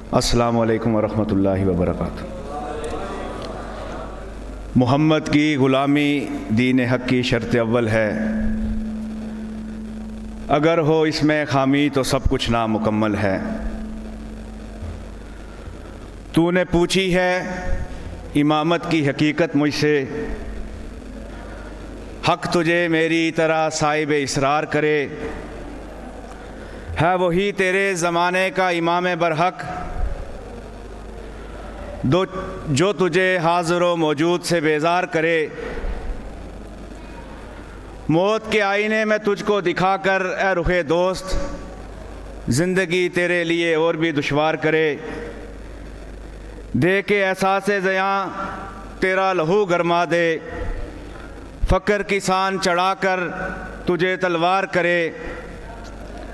السلام علیکم ورحمۃ اللہ وبرکاتہ۔ محمد کی غلامی دین حق کی شرط اول ہے، اگر ہو اس میں خامی تو سب کچھ نامکمل ہے۔ تو نے پوچھی ہے امامت کی حقیقت مجھ سے، حق تجھے میری طرح صاحب اسرار کرے، ہے وہی تیرے زمانے کا امام برحق، جو تجھے حاضر و موجود سے بیزار کرے۔ موت کے آئینے میں تجھ کو دکھا کر اے رخ دوست، زندگی تیرے لیے اور بھی دشوار کرے۔ دے کے احساس زیاں تیرا لہو گرما دے، فقر کی سان چڑھا کر تجھے تلوار کرے۔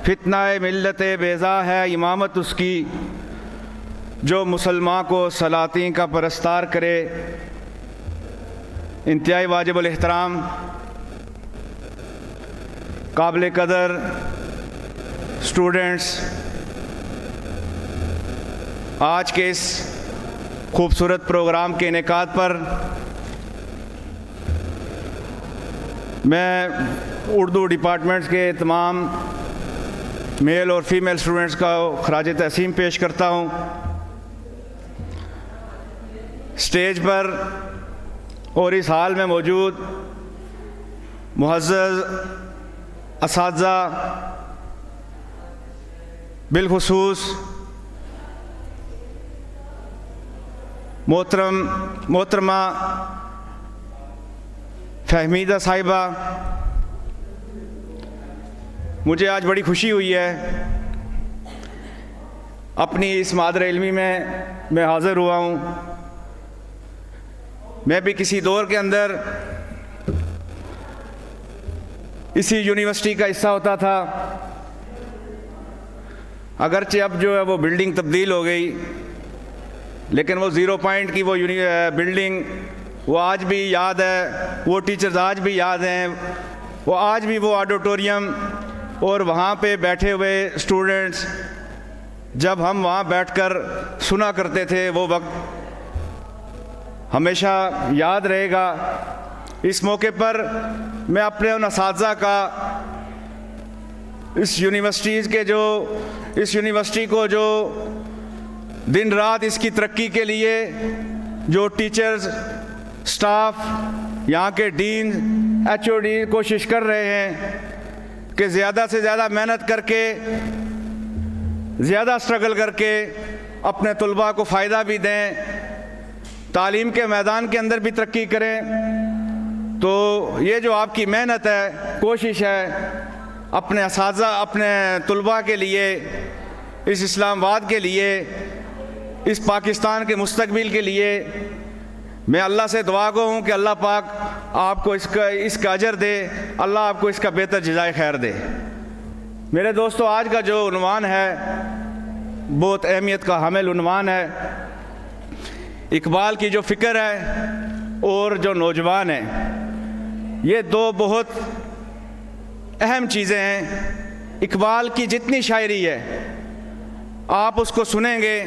فتنہ ملت بیضا ہے امامت اس کی، جو مسلمان کو سلاطین کا پرستار کرے۔ انتہائی واجب الاحترام قابل قدر اسٹوڈنٹس، آج کے اس خوبصورت پروگرام کے انعقاد پر میں اردو ڈپارٹمنٹس کے تمام میل اور فیمیل اسٹوڈنٹس کا خراج تحسین پیش کرتا ہوں۔ اسٹیج پر اور اس حال میں موجود معزز اساتذہ، بالخصوص محترمہ فہمیدہ صاحبہ، مجھے آج بڑی خوشی ہوئی ہے، اپنی اس مادر علمی میں حاضر ہوا ہوں۔ میں بھی کسی دور کے اندر اسی یونیورسٹی کا حصہ ہوتا تھا، اگرچہ اب جو ہے وہ بلڈنگ تبدیل ہو گئی، لیکن وہ 0 پوائنٹ کی وہ بلڈنگ وہ آج بھی یاد ہے، وہ ٹیچرز آج بھی یاد ہیں، وہ آج بھی وہ آڈیٹوریم اور وہاں پہ بیٹھے ہوئے اسٹوڈنٹس، جب ہم وہاں بیٹھ کر سنا کرتے تھے، وہ وقت ہمیشہ یاد رہے گا۔ اس موقع پر میں اپنے ان اساتذہ کا، اس یونیورسٹی کو جو دن رات اس کی ترقی کے لیے جو ٹیچرز، سٹاف، یہاں کے ڈین، HOD کوشش کر رہے ہیں کہ زیادہ سے زیادہ محنت کر کے، زیادہ سٹرگل کر کے اپنے طلباء کو فائدہ بھی دیں، تعلیم کے میدان کے اندر بھی ترقی کریں، تو یہ جو آپ کی محنت ہے، کوشش ہے، اپنے اساتذہ، اپنے طلباء کے لیے، اس اسلام آباد کے لیے، اس پاکستان کے مستقبل کے لیے، میں اللہ سے دعا گو ہوں کہ اللہ پاک آپ کو اس کا اجر دے، اللہ آپ کو اس کا بہتر جزائے خیر دے۔ میرے دوستو، آج کا جو عنوان ہے بہت اہمیت کا حامل عنوان ہے۔ اقبال کی جو فکر ہے اور جو نوجوان ہیں، یہ دو بہت اہم چیزیں ہیں۔ اقبال کی جتنی شاعری ہے آپ اس کو سنیں گے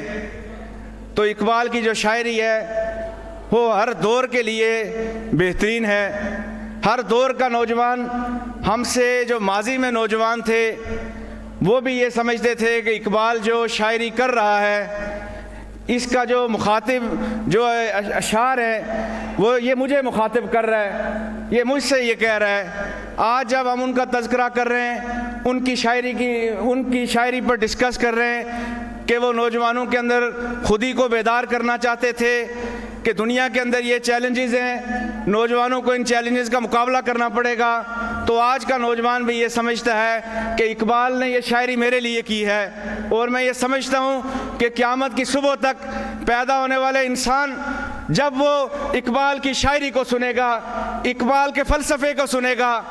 تو اقبال کی جو شاعری ہے وہ ہر دور کے لیے بہترین ہے۔ ہر دور کا نوجوان، ہم سے جو ماضی میں نوجوان تھے، وہ بھی یہ سمجھتے تھے کہ اقبال جو شاعری کر رہا ہے، اس کا جو مخاطب، جو اشعار ہے، وہ یہ مجھے مخاطب کر رہا ہے، یہ مجھ سے یہ کہہ رہا ہے۔ آج جب ہم ان کا تذکرہ کر رہے ہیں، ان کی شاعری پر ڈسکس کر رہے ہیں کہ وہ نوجوانوں کے اندر خودی کو بیدار کرنا چاہتے تھے کہ دنیا کے اندر یہ چیلنجز ہیں، نوجوانوں کو ان چیلنجز کا مقابلہ کرنا پڑے گا، تو آج کا نوجوان بھی یہ سمجھتا ہے کہ اقبال نے یہ شاعری میرے لیے کی ہے، اور میں یہ سمجھتا ہوں کہ قیامت کی صبح تک پیدا ہونے والے انسان جب وہ اقبال کی شاعری کو سنے گا، اقبال کے فلسفے کو سنے گا،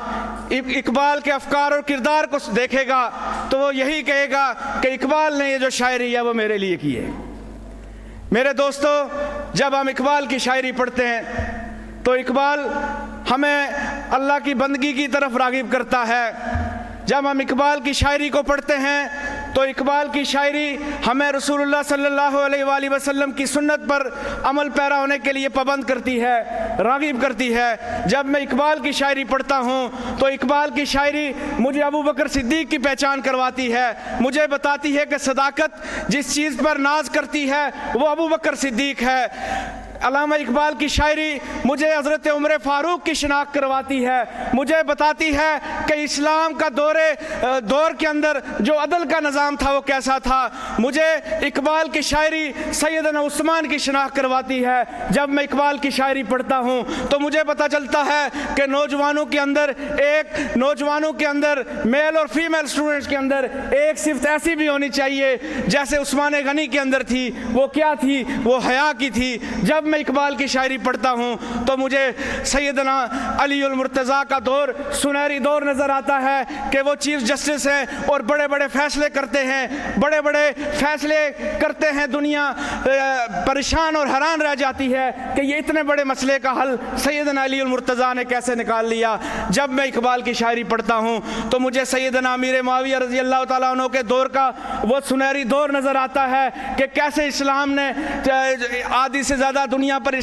اقبال کے افکار اور کردار کو دیکھے گا، تو وہ یہی کہے گا کہ اقبال نے یہ جو شاعری ہے وہ میرے لیے کی ہے۔ میرے دوستو، جب ہم اقبال کی شاعری پڑھتے ہیں تو اقبال ہمیں اللہ کی بندگی کی طرف راغب کرتا ہے۔ جب ہم اقبال کی شاعری کو پڑھتے ہیں تو اقبال کی شاعری ہمیں رسول اللہ صلی اللہ علیہ وآلہ وسلم کی سنت پر عمل پیرا ہونے کے لیے پابند کرتی ہے، راغب کرتی ہے۔ جب میں اقبال کی شاعری پڑھتا ہوں تو اقبال کی شاعری مجھے ابو بکر صدیق کی پہچان کرواتی ہے، مجھے بتاتی ہے کہ صداقت جس چیز پر ناز کرتی ہے وہ ابو بکر صدیق ہے۔ علامہ اقبال کی شاعری مجھے حضرت عمر فاروق کی شناخت کرواتی ہے، مجھے بتاتی ہے کہ اسلام کا دور کے اندر جو عدل کا نظام تھا وہ کیسا تھا۔ مجھے اقبال کی شاعری سیدنا عثمان کی شناخت کرواتی ہے۔ جب میں اقبال کی شاعری پڑھتا ہوں تو مجھے پتہ چلتا ہے کہ نوجوانوں کے اندر میل اور فیمیل اسٹوڈنٹس کے اندر ایک صفت ایسی بھی ہونی چاہیے جیسے عثمان غنی کے اندر تھی۔ وہ کیا تھی؟ وہ حیا کی تھی۔ جب میں اقبال کی شاعری پڑھتا ہوں تو مجھے سیدنا علی المرتضیٰ کا دور سنہری دور نظر آتا ہے کہ وہ چیف جسٹس ہیں اور بڑے بڑے فیصلے کرتے ہیں، دنیا پریشان اور حیران رہ جاتی ہے کہ یہ اتنے بڑے مسئلے کا حل سیدنا علی المرتضیٰ نے کیسے نکال لیا۔ جب میں اقبال کی شاعری پڑھتا ہوں تو مجھے سیدنا امیر معاویہ رضی اللہ تعالیٰ عنہ کے دور کا وہ سنہری دور نظر آتا ہے کہ کیسے اسلام نے آدھی سے زیادہ دنیا پر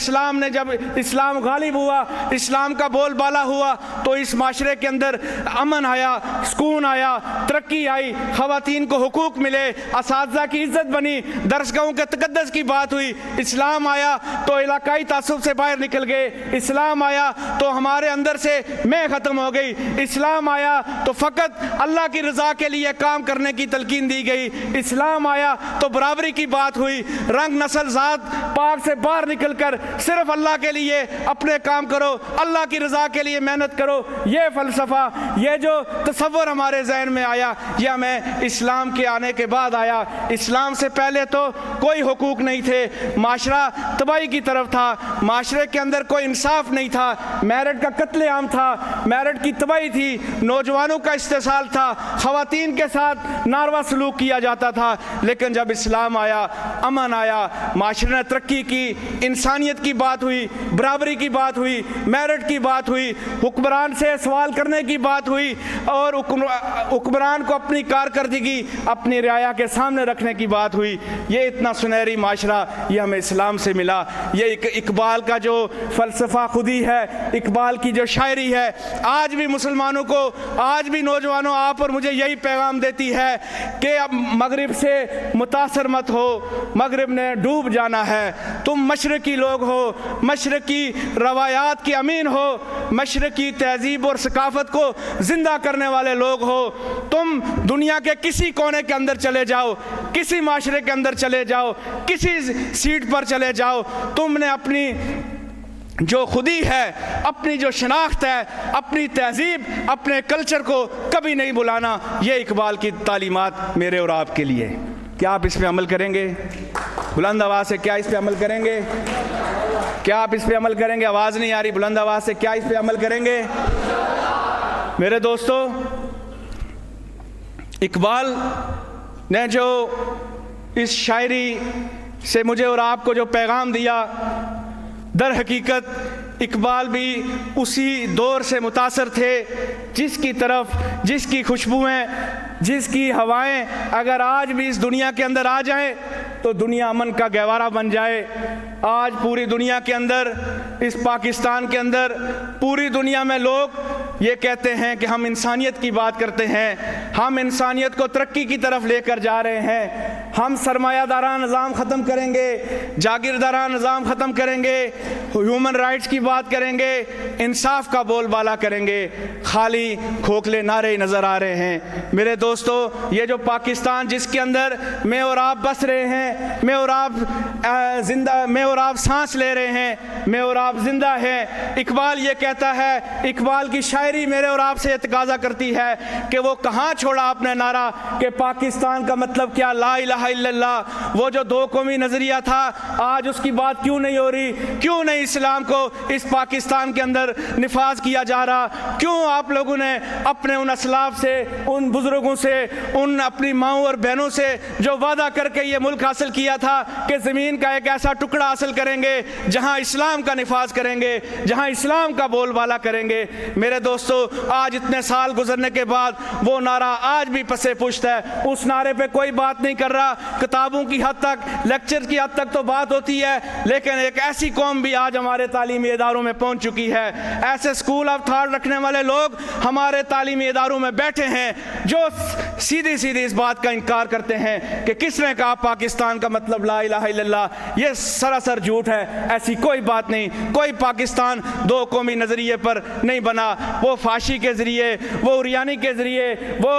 جب اسلام غالب ہوا، اسلام کا بول بالا ہوا تو اس معاشرے کے اندر امن آیا، سکون آیا، ترقی آئی، خواتین کو حقوق ملے، اساتذہ کی عزت بنی، درسگاہوں کے تقدس کی بات ہوئی۔ اسلام آیا تو علاقائی تعصب سے باہر نکل گئے، اسلام آیا تو ہمارے اندر سے میں ختم ہو گئی، اسلام آیا تو فقط اللہ کی رضا کے لیے کام کرنے کی تلقین دی گئی، اسلام آیا تو برابری کی بات ہوئی، رنگ نسل ذات پاک سے باہر نکل کر صرف اللہ کے لیے اپنے کام کرو، اللہ کی رضا کے لیے محنت کرو۔ یہ فلسفہ، یہ جو تصور ہمارے ذہن میں آیا یہ ہمیں اسلام کے آنے کے بعد آیا۔ اسلام سے پہلے تو کوئی حقوق نہیں تھے، معاشرہ تباہی کی طرف تھا، معاشرے کے اندر کوئی انصاف نہیں تھا، میرٹ کا قتل عام تھا، میرٹ کی تباہی تھی، نوجوانوں کا استحصال تھا، خواتین کے ساتھ ناروا سلوک کیا جاتا تھا۔ لیکن جب اسلام آیا، امن آیا، معاشرے نے ترقی کی، انسانیت کی بات ہوئی، برابری کی بات ہوئی، میرٹ کی بات ہوئی، حکمران سے سوال کرنے کی بات ہوئی اور حکمران کو اپنی کارکردگی اپنی رعایا کے سامنے رکھنے کی بات ہوئی۔ یہ اتنا سنہری معاشرہ یہ ہمیں اسلام سے ملا۔ یہ اقبال کا جو فلسفہ خودی ہے، اقبال کی جو شاعری ہے، آج بھی مسلمانوں کو، آج بھی نوجوانوں آپ اور مجھے یہی پیغام دیتی ہے کہ اب مغرب سے متاثر مت ہو، مغرب نے ڈوب جانا ہے، تم مشرقی لوگ ہو، مشرقی روایات کی امین ہو، مشرقی تہذیب اور ثقافت کو زندہ کرنے والے لوگ ہو۔ تم دنیا کے کسی کونے کے اندر چلے جاؤ، کسی معاشرے کے اندر چلے جاؤ، کسی سیٹ پر چلے جاؤ، تم نے اپنی جو خودی ہے، اپنی جو شناخت ہے، اپنی تہذیب، اپنے کلچر کو کبھی نہیں بلانا۔ یہ اقبال کی تعلیمات میرے اور آپ کے لیے۔ کیا آپ اس پہ عمل کریں گے؟ بلند آواز سے کیا اس پہ عمل کریں گے؟ کیا آپ اس پہ عمل کریں گے؟ آواز نہیں آ رہی، بلند آواز سے کیا اس پہ عمل کریں گے؟ میرے دوستو، اقبال نے جو اس شاعری سے مجھے اور آپ کو جو پیغام دیا، در حقیقت اقبال بھی اسی دور سے متاثر تھے جس کی طرف، جس کی خوشبوئیں، جس کی ہوائیں اگر آج بھی اس دنیا کے اندر آ جائیں تو دنیا امن کا گہوارہ بن جائے۔ آج پوری دنیا کے اندر، اس پاکستان کے اندر، پوری دنیا میں لوگ یہ کہتے ہیں کہ ہم انسانیت کی بات کرتے ہیں، ہم انسانیت کو ترقی کی طرف لے کر جا رہے ہیں، ہم سرمایہ دارانہ نظام ختم کریں گے، جاگیردارانہ نظام ختم کریں گے، ہیومن رائٹس کی بات کریں گے، انصاف کا بول بالا کریں گے۔ خالی کھوکھلے نعرے نظر آ رہے ہیں۔ میرے دوستو، یہ جو پاکستان جس کے اندر میں اور آپ بس رہے ہیں، میں اور آپ سانس لے رہے ہیں، میں اور آپ زندہ ہیں، اقبال یہ کہتا ہے، اقبال کی شاعری میرے اور آپ سے تقاضا کرتی ہے کہ وہ کہاں چھوڑا آپ نے نعرہ کہ پاکستان کا مطلب کیا، لا الہ الہ الا اللہ، وہ جو دو قومی نظریہ تھا، آج اس کی بات کیوں نہیں ہو رہی؟ کیوں نہیں اسلام کو اس پاکستان کے اندر نفاذ کیا جا رہا؟ کیوں آپ لوگوں نے اپنے ان اسلاف سے، ان بزرگوں سے، ان اپنی ماؤں اور بہنوں سے جو وعدہ کر کے یہ ملک حاصل کیا تھا کہ زمین کا ایک ایسا ٹکڑا حاصل کریں گے جہاں اسلام کا نفاذ کریں گے، جہاں اسلام کا بول بالا کریں گے، میرے دوستو آج اتنے سال گزرنے کے بعد وہ نعرہ آج بھی پسے پشت ہے۔ اس نعرے پہ کوئی بات نہیں کر رہا، کتابوں کی حد تک، لیکچر کی حد تک تو بات ہوتی ہے، لیکن ایک ایسی قوم بھی آج ہمارے تعلیمی اداروں میں پہنچ چکی ہے، ایسے سکول آف تھاٹ رکھنے والے لوگ ہمارے تعلیمی اداروں میں بیٹھے ہیں جو سیدھی سیدھی اس بات کا انکار کرتے ہیں کہ کس نے کہا پاکستان کا مطلب لا الہ الا اللہ۔ یہ سراسر جھوٹ ہے، ایسی کوئی بات نہیں، کوئی پاکستان دو قومی نظریے پر نہیں بنا۔ وہ فاشی کے ذریعے، وہ اوریانی کے ذریعے، وہ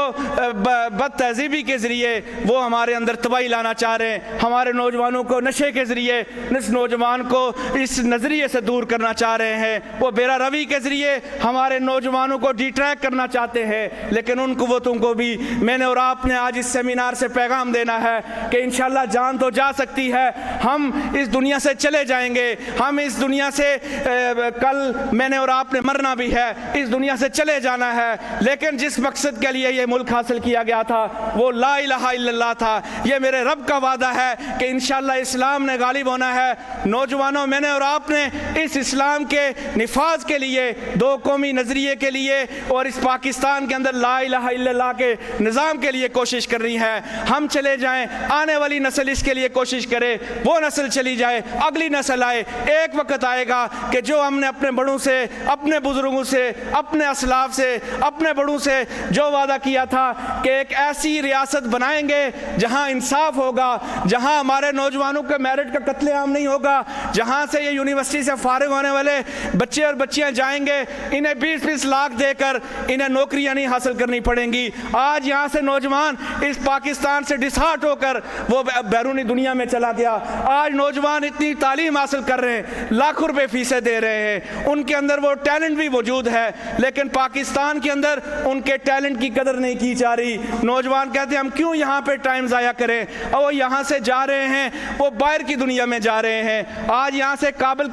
بد تہذیبی کے ذریعے وہ ہمارے اندر تباہی لانا چاہ رہے ہیں، ہمارے نوجوانوں کو نشے کے ذریعے اس نوجوان کو اس نظریے سے دور کرنا چاہ رہے ہیں، وہ بیرا روی کے ذریعے ہمارے نوجوانوں کو ڈی ٹریک کرنا چاہتے ہیں۔ لیکن ان قوتوں کو بھی میں نے اور آپ نے آج اس سیمینار سے پیغام دینا ہے کہ انشاءاللہ جان تو جا سکتی ہے، ہم اس دنیا سے چلے جائیں گے، ہم اس دنیا سے کل میں نے اور آپ نے مرنا بھی ہے، اس دنیا سے چلے جانا ہے، لیکن جس مقصد کے لیے یہ ملک حاصل کیا گیا تھا وہ لا الہ الا اللہ تھا۔ یہ میرے رب کا وعدہ ہے کہ انشاءاللہ اسلام نے غالب ہونا ہے۔ نوجوانوں، میں نے اور آپ نے اس اسلام کے نفاذ کے لیے، دو قومی نظریے کے لیے اور اس پاکستان کے اندر لا الہ الا اللہ کے نظام کے لیے کوشش کرنی ہے۔ ہم چلے جائیں، آنے والی نسل اس کے لیے کوشش کرے، وہ نسل چلی جائے، اگلی نسل آئے، ایک وقت آئے گا کہ جو ہم نے اپنے بڑوں سے، اپنے بزرگوں سے، اپنے اسلاف سے، اپنے بڑوں سے جو وعدہ کیا تھا کہ ایک ایسی ریاست بنائیں گے جہاں انصاف ہوگا، جہاں ہمارے نوجوانوں کے میرٹ کا قتل عام نہیں ہوگا، جہاں سے یہ یونیورسٹی سے فارغ ہونے والے بچے اور بچیاں جائیں گے، انہیں 20-20 لاکھ دے کر انہیں نوکریاں نہیں حاصل کرنی پڑیں گی۔ آج یہاں سے نوجوان اس پاکستان سے ڈسہارٹ ہو کر وہ بیرونی دنیا میں چلا گیا۔ آج نوجوان اتنی تعلیم حاصل کر رہے ہیں، لاکھوں روپے فیسیں دے رہے ہیں، ان کے اندر وہ ٹیلنٹ بھی موجود ہے، لیکن پاکستان کے اندر ان کے ٹیلنٹ کی قدر نہیں کی جا رہی۔ نوجوان کہتے ہیں ہم کیوں یہاں پہ ٹائم ضائع کریں، اور وہ یہاں سے جا رہے ہیں، وہ باہر کی دنیا میں جا رہے ہیں۔ آج یہاں سے قابل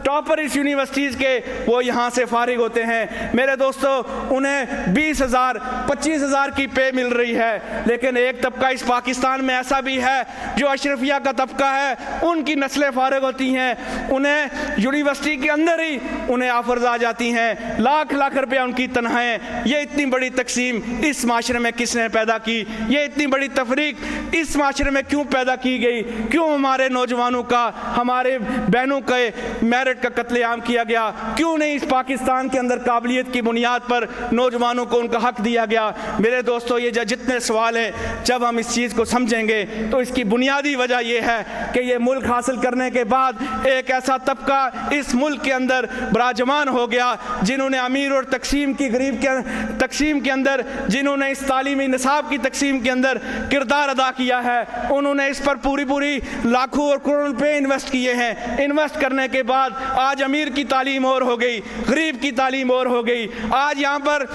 ٹاپر اس یونیورسٹیز کے وہ یہاں سے فارغ ہوتے ہیں، میرے دوستو انہیں 20,000 25,000 کی پے مل رہی ہے، لیکن ایک طبقہ اس پاکستان میں ایسا بھی ہے جو اشرفیہ کا طبقہ ہے، ان کی نسلیں فارغ ہوتی ہیں، انہیں یونیورسٹی کے اندر ہی انہیں آفرز آ جاتی ہیں، لاکھ روپے ان کی تنخواہیں۔ یہ اتنی بڑی تقسیم اس معاشرے میں کس نے پیدا کی؟ یہ اتنی بڑی تفریق اس معاشرے میں کیوں پیدا کی گئی؟ کیوں ہمارے نوجوانوں کا، ہمارے بہنوں کے میرٹ کا قتل عام کیا گیا؟ کیوں نہیں اس پاکستان کے اندر قابلیت کی بنیاد پر نوجوانوں کو ان کا حق دیا گیا؟ میرے دوستو یہ جتنے سوال ہیں، جب ہم اس چیز کو سمجھیں گے تو اس کی بنیادی وجہ یہ ہے کہ یہ ملک حاصل کرنے کے بعد ایک ایسا طبقہ اس ملک کے اندر براجمان ہو گیا جنہوں نے امیر اور تقسیم کی غریب کے تقسیم کے اندر، جنہوں نے اس تعلیمی نصاب کی تقسیم کے اندر کردار ادا کیا ہے، انہوں نے اس پر پوری لاکھوں اور کروڑوں روپے انویسٹ کیے ہیں۔ انویسٹ کرنے کے بعد آج امیر کی تعلیم اور ہو گئی، غریب کی تعلیم اور ہو گئی۔ آج یہاں پر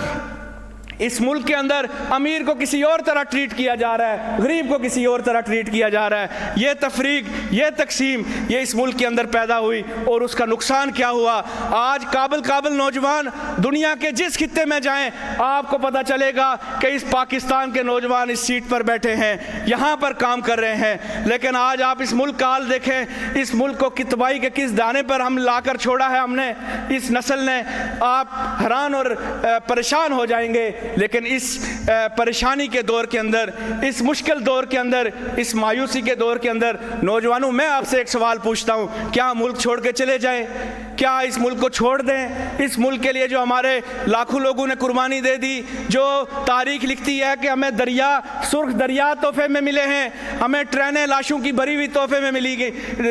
اس ملک کے اندر امیر کو کسی اور طرح ٹریٹ کیا جا رہا ہے، غریب کو کسی اور طرح ٹریٹ کیا جا رہا ہے۔ یہ تفریق، یہ تقسیم، یہ اس ملک کے اندر پیدا ہوئی، اور اس کا نقصان کیا ہوا؟ آج قابل نوجوان دنیا کے جس خطے میں جائیں آپ کو پتہ چلے گا کہ اس پاکستان کے نوجوان اس سیٹ پر بیٹھے ہیں، یہاں پر کام کر رہے ہیں، لیکن آج آپ اس ملک کا حال دیکھیں، اس ملک کو تباہی کے کس دانے پر ہم لا کر چھوڑا ہے ہم نے، اس نسل نے۔ آپ حیران اور پریشان ہو جائیں گے، لیکن اس پریشانی کے دور کے اندر، اس مشکل دور کے اندر، اس مایوسی کے دور کے اندر، نوجوانوں میں آپ سے ایک سوال پوچھتا ہوں، کیا ملک چھوڑ کے چلے جائیں؟ کیا اس ملک کو چھوڑ دیں؟ اس ملک کے لیے جو ہمارے لاکھوں لوگوں نے قربانی دے دی، جو تاریخ لکھتی ہے کہ ہمیں سرخ دریا تحفے میں ملے ہیں، ہمیں ٹرینیں لاشوں کی بھری ہوئی تحفے میں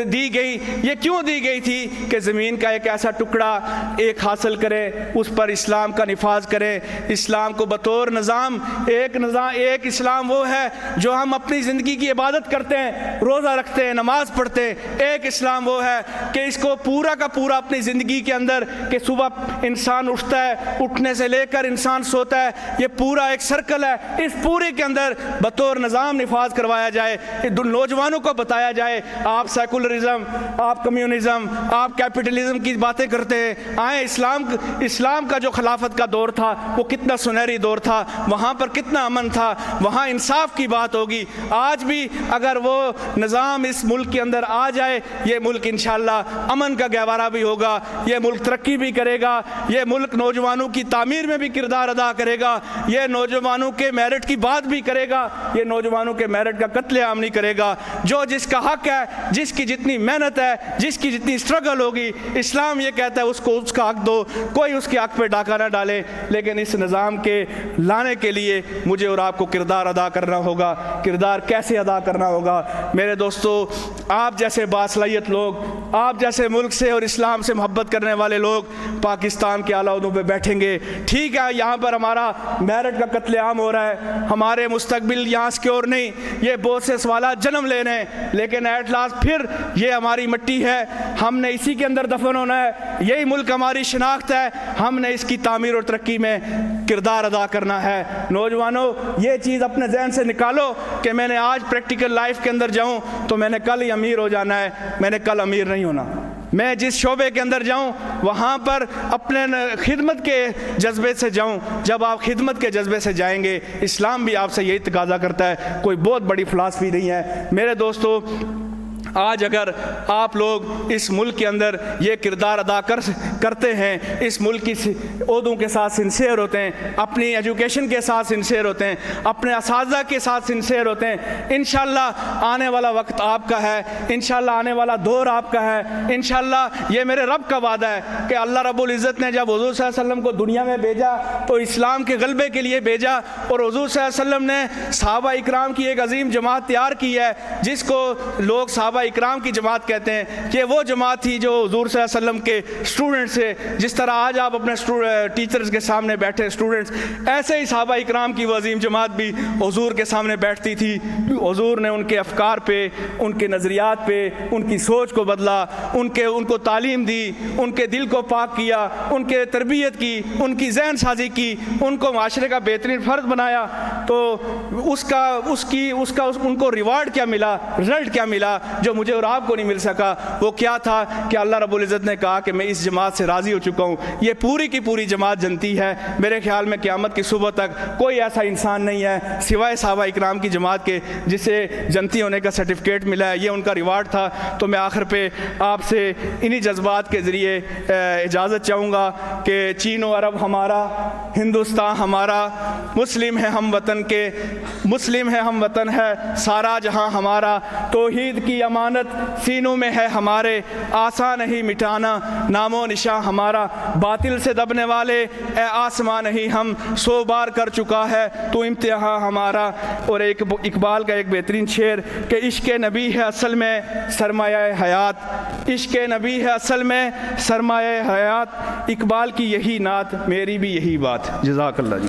دی گئی، یہ کیوں دی گئی تھی؟ کہ زمین کا ایک ایسا ٹکڑا ایک حاصل کرے، اس پر اسلام کا نفاذ کرے، اسلام کو بطور نظام ایک اسلام وہ ہے جو ہم اپنی زندگی کی عبادت کرتے ہیں، روزہ رکھتے ہیں، نماز پڑھتے ہیں۔ ایک اسلام وہ ہے کہ اس کو پورا کا پورا اپنی زندگی کے اندر، کہ صبح انسان اٹھتا ہے، اٹھنے سے لے کر انسان سوتا ہے، یہ پورا ایک سرکل ہے، اس پورے کے اندر بطور نظام نفاذ کروایا جائے، نوجوانوں کو بتایا جائے آپ سیکولرزم، آپ کمیونزم، آپ کیپٹلزم کی باتیں کرتے ہیں، آئیں اسلام کا جو خلافت کا دور تھا وہ کتنا سنہری دور تھا، وہاں پر کتنا امن تھا، وہاں انصاف کی بات ہوگی۔ آج بھی اگر وہ نظام اس ملک کے اندر آ جائے، یہ ملک انشاءاللہ امن کا گہوارہ بھی ہوگا، یہ ملک ترقی بھی کرے گا، یہ ملک نوجوانوں کی تعمیر میں بھی کردار ادا کرے گا، یہ نوجوانوں کے میرٹ کی بات بھی کرے گا، یہ نوجوانوں کے میرٹ کا قتل عام نہیں کرے گا۔ جو جس کا حق ہے، جس کی جتنی محنت ہے، جس کی جتنی اسٹرگل ہوگی، اسلام یہ کہتا ہے اس کو اس کا حق دو، کوئی اس کے حق پہ ڈاکہ نہ ڈالے، لیکن اس نظام کے لانے کے لیے مجھے اور آپ کو کردار ادا کرنا ہوگا۔ کردار کیسے ادا کرنا ہوگا؟ میرے دوستو، آپ جیسے باصلاحیت لوگ، آپ جیسے ملک سے اور اسلام سے محبت کرنے والے لوگ پاکستان کے اعلیٰ عہدوں پہ بیٹھیں گے۔ ٹھیک ہے، یہاں پر ہمارا میرٹ کا قتل عام ہو رہا ہے، ہمارے مستقبل یہاں سیکیور نہیں، یہ بہت سے سوالات جنم لے رہے ہیں، لیکن ایٹ لاسٹ پھر یہ ہماری مٹی ہے، ہم نے اسی کے اندر دفن ہونا ہے، یہی ملک ہماری شناخت ہے، ہم نے اس کی تعمیر اور ترقی میں کردار ادا کرنا ہے۔ نوجوانوں، یہ چیز اپنے ذہن سے نکالو کہ میں نے آج پریکٹیکل لائف کے اندر جاؤں تو میں نے کل ہی امیر ہو جانا ہے، میں نے کل امیر نہیں ہونا۔ میں جس شعبے کے اندر جاؤں وہاں پر اپنے خدمت کے جذبے سے جاؤں۔ جب آپ خدمت کے جذبے سے جائیں گے، اسلام بھی آپ سے یہی تقاضا کرتا ہے، کوئی بہت بڑی فلسفی نہیں ہے۔ میرے دوستو، آج اگر آپ لوگ اس ملک کے اندر یہ کردار ادا کرتے ہیں، اس ملک کی عہدوں کے ساتھ سنسیئر ہوتے ہیں، اپنی ایجوکیشن کے ساتھ سنسیئر ہوتے ہیں، اپنے اساتذہ کے ساتھ سنسیئر ہوتے ہیں، انشاءاللہ آنے والا وقت آپ کا ہے، انشاءاللہ آنے والا دور آپ کا ہے، انشاءاللہ یہ میرے رب کا وعدہ ہے کہ اللہ رب العزت نے جب حضور صلی اللہ علیہ وسلم کو دنیا میں بھیجا تو اسلام کے غلبے کے لیے بھیجا، اور حضور صلی اللہ علیہ وسلم نے صحابہ اکرام کی ایک عظیم جماعت تیار کی ہے، جس کو لوگ صحابہ اکرام کی جماعت کہتے ہیں، کہ وہ جماعت تھی جو حضور صلی اللہ علیہ وسلم کے اسٹوڈنٹ سے، جس طرح آج آپ اپنے ٹیچرز کے سامنے بیٹھے اسٹوڈنٹس، ایسے ہی صحابہ اکرام کی وہ عظیم جماعت بھی حضور کے سامنے بیٹھتی تھی۔ حضور نے ان کے افکار پہ، ان کے نظریات پہ، ان کی سوچ کو بدلا، ان کو تعلیم دی، ان کے دل کو پاک کیا، ان کے تربیت کی، ان کی ذہن سازی کی، ان کو معاشرے کا بہترین فرد بنایا۔ تو ان کو ریوارڈ کیا ملا، رزلٹ کیا ملا جو مجھے اور آپ کو نہیں مل سکا؟ وہ کیا تھا کہ اللہ رب العزت نے کہا کہ میں اس جماعت سے راضی ہو چکا ہوں، یہ پوری کی پوری جماعت جنتی ہے۔ میرے خیال میں قیامت کی صبح تک کوئی ایسا انسان نہیں ہے سوائے صحابہ اکرام کی جماعت کے جسے جنتی ہونے کا سرٹیفکیٹ ملا ہے، یہ ان کا ریوارڈ تھا۔ تو میں آخر پہ آپ سے انہی جذبات کے ذریعے اجازت چاہوں گا کہ چین و عرب ہمارا، ہندوستان ہمارا، مسلم ہے ہم وطن کے، مسلم ہے ہم وطن ہے سارا جہاں ہمارا، توحید کی امانت سینوں میں ہے ہمارے، آسان نہیں مٹانا نام و نشاں ہمارا، باطل سے دبنے والے اے آسمان نہیں ہم، 100 بار کر چکا ہے تو امتحان ہمارا۔ اور ایک اقبال کا ایک بہترین شعر کہ عشق نبی ہے اصل میں سرمایہ حیات، عشق نبی ہے اصل میں سرمایہ حیات، اقبال کی یہی نعت، میری بھی یہی بات۔ جزاک اللہ جی۔